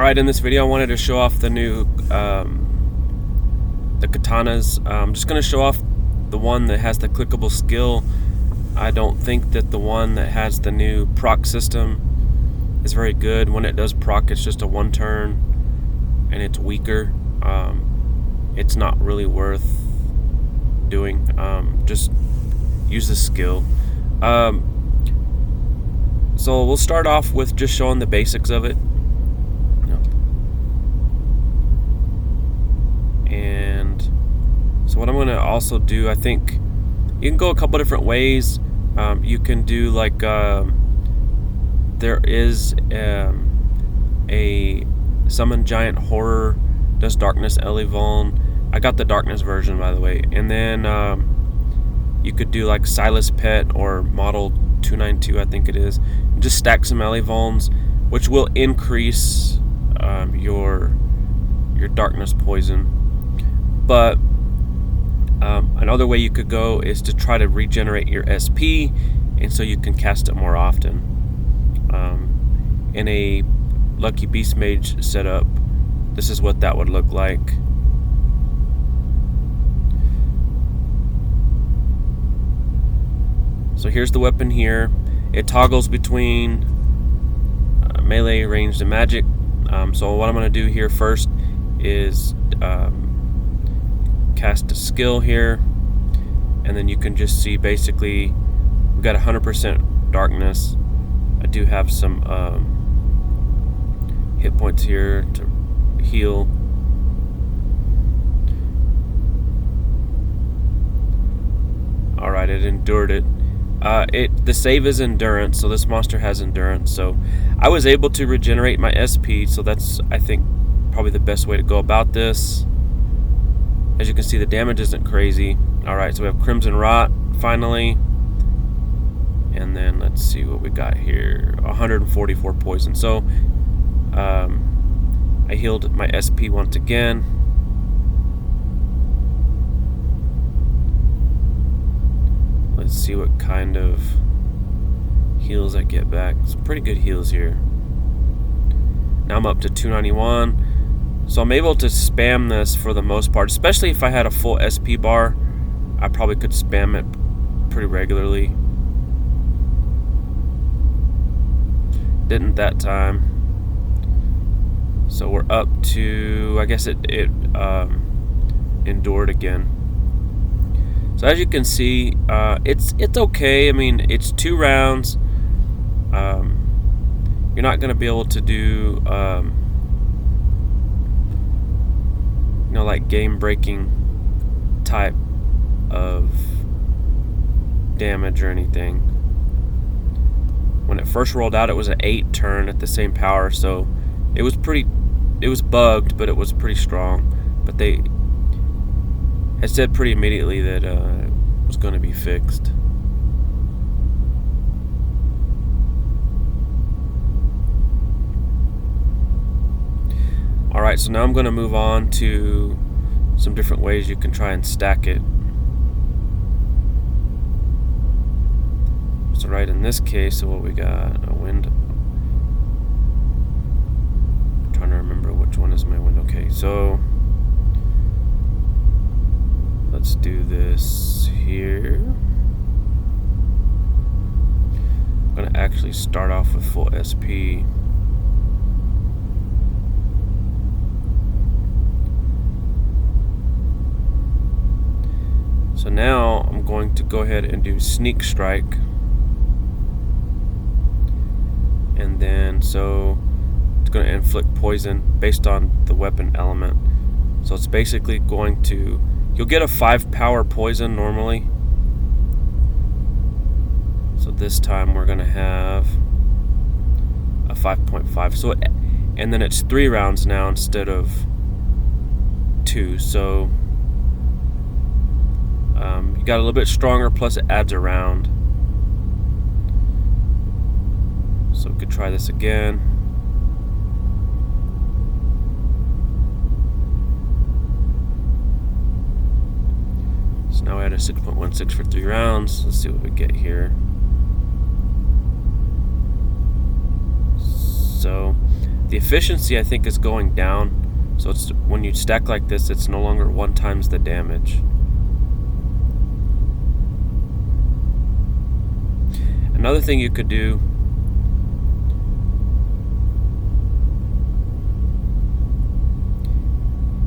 Alright, in this video I wanted to show off the new the katanas. I'm just going to show off the one that has the clickable skill. I don't think that the one that has the new proc system is very good. When it does proc, it's just a one turn and it's weaker. It's not really worth doing. Just use the skill. So we'll start off with just showing the basics of it. And so what I'm going to also do, I think you can go a couple different ways. You can do like there is a summon giant horror, does darkness Elevon. I got the darkness version, by the way. And then you could do like Silas Pet or Model 292, I think it is. Just stack some Elevons, which will increase your darkness poison. But another way you could go is to try to regenerate your SP, and so you can cast it more often. In a Lucky Beast Mage setup, this is what that would look like. So here's the weapon here. It toggles between melee, ranged, and magic. So what I'm going to do here first is cast a skill here, and then you can just see basically we got 100% darkness. I do have some hit points here to heal. Alright, it endured it. The save is endurance, so this monster has endurance. So I was able to regenerate my SP, so that's, I think, probably the best way to go about this. As you can see, the damage isn't crazy. Alright, so we have Crimson Rot, finally. And then let's see what we got here. 144 poison. So, I healed my SP once again. Let's see what kind of heals I get back. Some pretty good heals here. Now I'm up to 291. So I'm able to spam this for the most part, especially if I had a full SP bar. I probably could spam it pretty regularly. Didn't that time. So we're up to, I guess it endured again. So as you can see, it's okay. I mean, it's 2 rounds. You're not going to be able to do like game-breaking type of damage or anything. When it first rolled out, it was an 8 turn at the same power, so it was bugged, but it was pretty strong. But they had said pretty immediately that it was going to be fixed. Alright, so now I'm going to move on to some different ways you can try and stack it. So right in this case, so what we got, a wind. I'm trying to remember which one is my wind. Okay, so let's do this here. I'm going to actually start off with full SP. So now I'm going to go ahead and do Sneak Strike. And then, so it's going to inflict poison based on the weapon element. So it's basically going to, you'll get a 5 power poison normally. So this time we're going to have a 5.5. So and then it's 3 rounds now instead of 2. So you got a little bit stronger, plus it adds a round. So we could try this again. So now we had a 6.16 for 3 rounds. Let's see what we get here. So The efficiency, I think, is going down. So it's when you stack like this, it's no longer 1 times the damage. Another thing you could do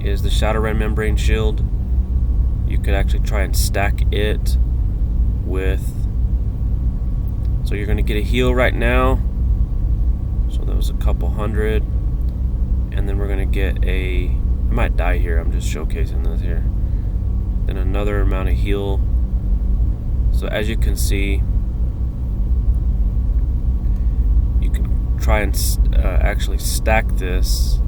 is the Shadowrend Membrane Shield. You could actually try and stack it with, so you're going to get a heal right now, so that was a couple hundred, and then we're going to get I might die here, I'm just showcasing this here, then another amount of heal. So as you can see, you can try and actually stack this.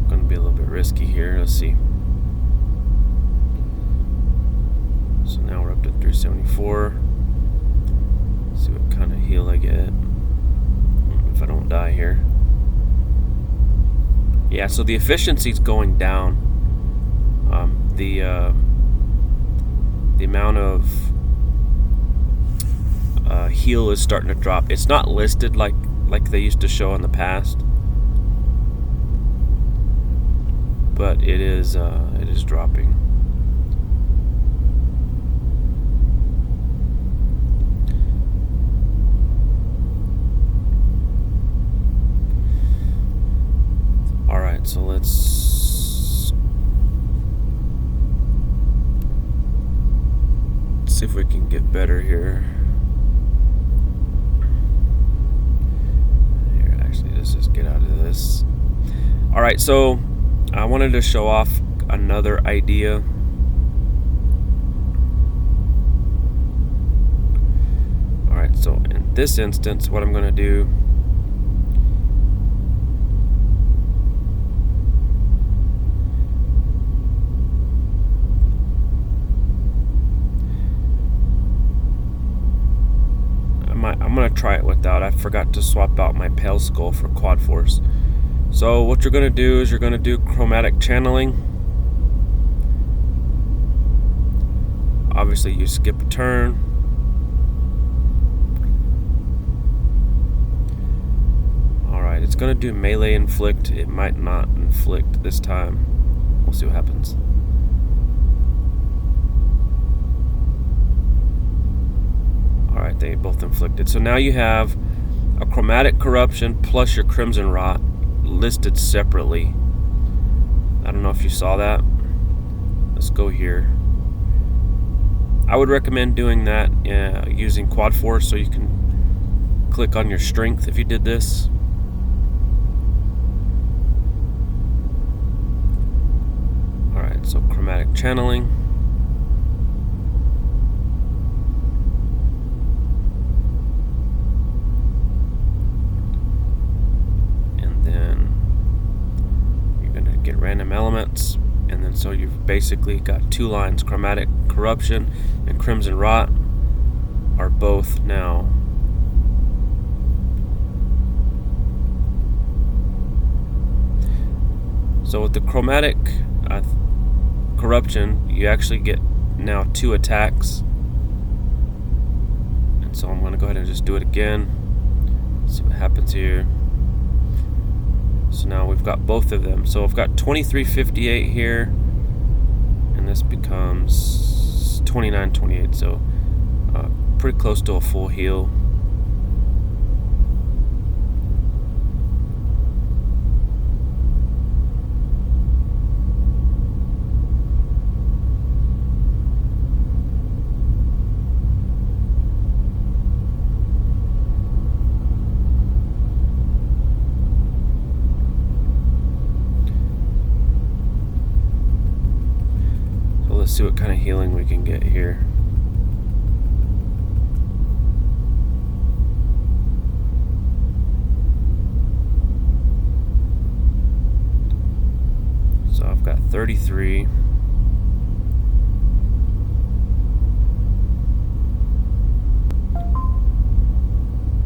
Going to be a little bit risky here. Let's see. So now we're up to 374. Let's see what kind of heal I get if I don't die here. Yeah, so the efficiency is going down. The amount of heal is starting to drop. It's not listed like they used to show in the past, but it is dropping. All right, so let's see if we can get better here. Actually, let's just get out of this. All right, so I wanted to show off another idea. All right, so in this instance, what I'm going to do, I'm going to try it without. I forgot to swap out my Pale Skull for Quad Force. So what you're going to do is you're going to do chromatic channeling. Obviously you skip a turn. Alright, it's going to do melee inflict. It might not inflict this time. We'll see what happens. Alright, they both inflicted. So now you have a chromatic corruption plus your crimson rot listed separately. I don't know if you saw that. Let's go here. I would recommend doing that using Quad Force, so you can click on your strength if you did this. Alright, so chromatic channeling. Random elements, and then so you've basically got 2 lines. Chromatic corruption and crimson rot are both now so with the chromatic corruption, you actually get now 2 attacks, and so I'm going to go ahead and just do it again. See what happens here. So now we've got both of them. So I've got 2358 here, and this becomes 2928. So pretty close to a full heal. Let's see what kind of healing we can get here. So I've got 33.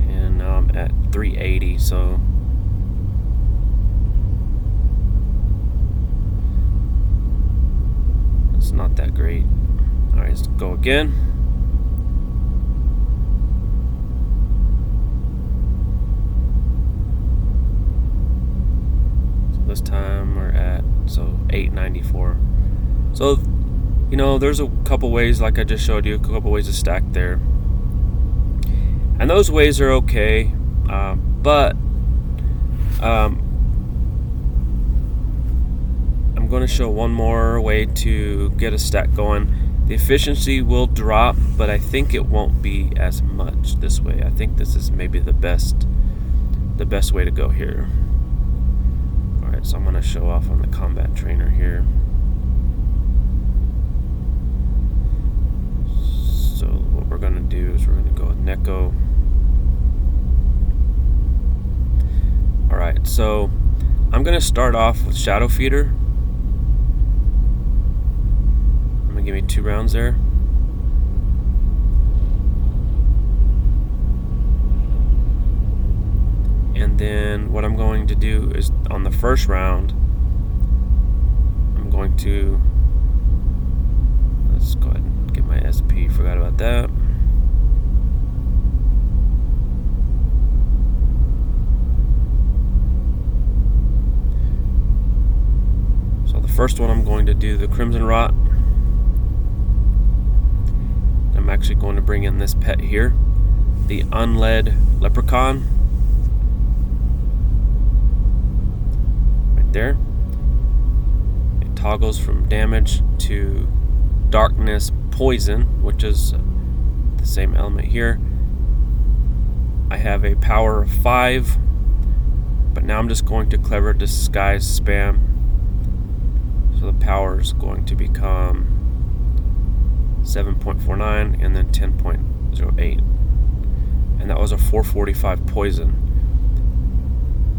And now I'm at 380, so not that great. Alright, let's go again. 894. So, you know, there's a couple ways, like I just showed you, a couple ways to stack there. And those ways are okay, but I'm going to show one more way to get a stack going. The efficiency will drop, but I think it won't be as much this way. I think this is maybe the best way to go here. Alright, so I'm going to show off on the combat trainer here. So what we're going to do is we're going to go with Neko. Alright, so I'm going to start off with Shadow Feeder. I'm going to give me 2 rounds there. And then what I'm going to do is on the first round, I'm going to, let's go ahead and get my SP, forgot about that. So the first one I'm going to do the Crimson Rot. I'm actually going to bring in this pet here, the Unled Leprechaun. There. It toggles from damage to darkness poison, which is the same element here. I have a power of 5, but now I'm just going to Clever Disguise spam. So the power is going to become 7.49 and then 10.08. And that was a 445 poison.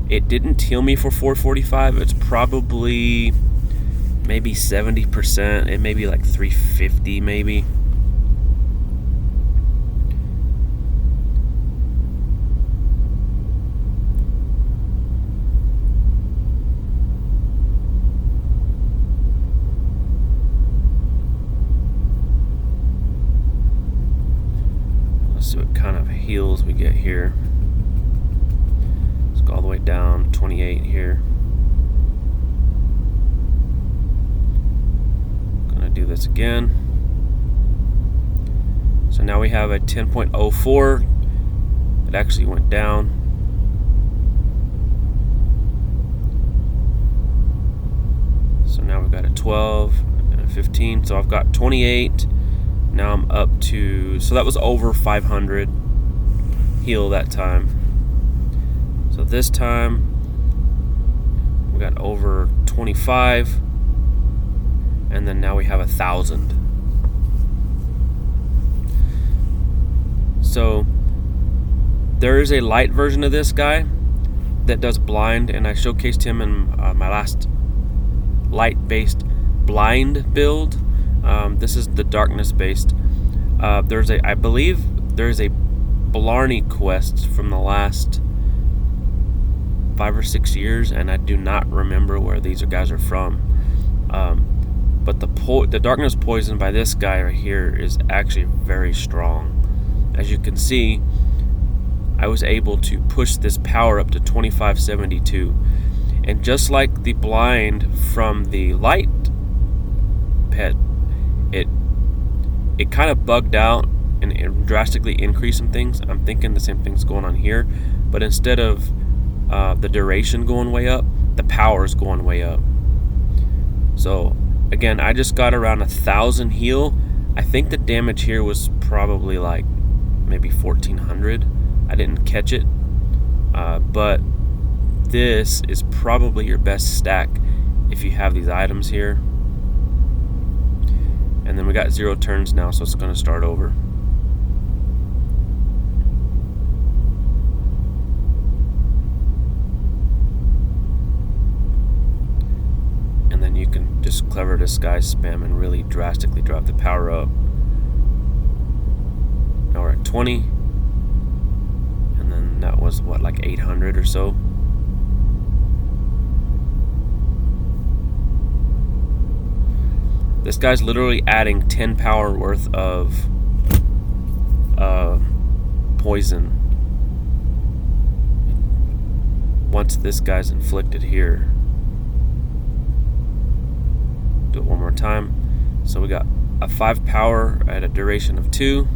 It didn't heal me for 445. It's probably maybe 70%. It may be like 350 maybe. Let's see what kind of heals we get here. All the way down 28 here. Gonna do this again. So now we have a 10.04. It actually went down. So now we've got a 12 and a 15. So I've got 28. Now I'm up to, so that was over 500 heal that time. So this time we got over 25, and then now we have 1,000. So there is a light version of this guy that does blind, and I showcased him in my last light-based blind build. This is the darkness-based. I believe there's a Blarney quest from the last 5 or 6 years, and I do not remember where these guys are from. But the darkness poison by this guy right here is actually very strong. As you can see, I was able to push this power up to 2572, and just like the blind from the light pet, it kind of bugged out and it drastically increased some things. I'm thinking the same thing's going on here, but instead of the duration going way up, the power is going way up. So again, I just got around 1,000 heal. I think the damage here was probably like maybe 1,400. I didn't catch it, but this is probably your best stack if you have these items here. And then we got 0 turns now, so it's going to start over. And then you can just Clever Disguise spam and really drastically drop the power up. Now we're at 20. And then that was what, like 800 or so. This guy's literally adding 10 power worth of poison once this guy's inflicted here. Do it one more time. So we got a 5 power at a duration of 2.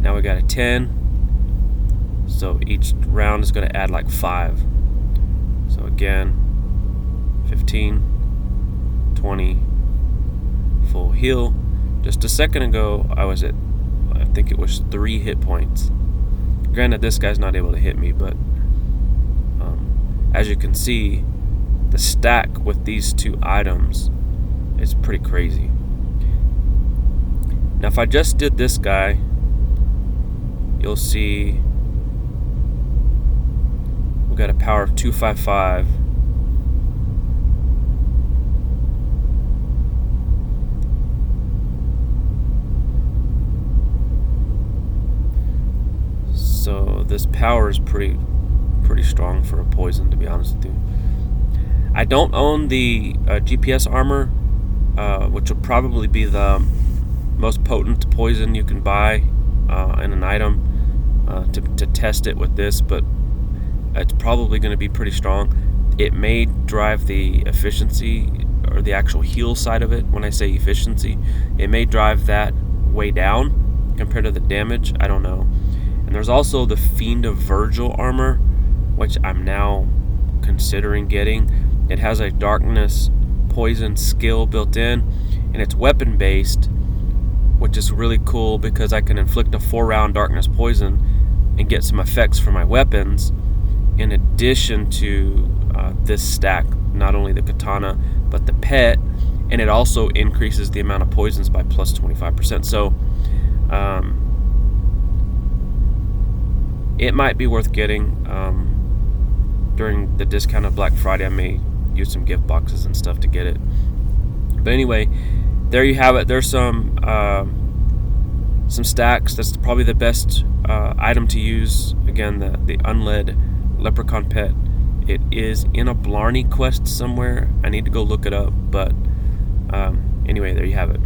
Now we got a 10. So each round is going to add like 5. So again, 15, 20, full heal. Just a second ago, I was at, I think it was 3 hit points. Granted, this guy's not able to hit me, but as you can see, the stack with these 2 items is pretty crazy. Now, if I just did this guy, you'll see we got a power of 255. So this power is pretty strong for a poison, to be honest with you. I don't own the GPS armor, which will probably be the most potent poison you can buy in an item to test it with this, but it's probably going to be pretty strong. It may drive the efficiency or the actual heal side of it. When I say efficiency, it may drive that way down compared to the damage. I don't know. And there's also the Fiend of Virgil armor, which I'm now considering getting. It has a darkness poison skill built in, and it's weapon based, which is really cool because I can inflict a 4-round darkness poison and get some effects for my weapons in addition to this stack, not only the katana but the pet, and it also increases the amount of poisons by plus 25%. So it might be worth getting. During the discount of Black Friday, I may use some gift boxes and stuff to get it. But anyway, there you have it. There's some stacks. That's probably the best item to use. Again, the unled leprechaun pet. It is in a Blarney quest somewhere. I need to go look it up. But anyway, there you have it.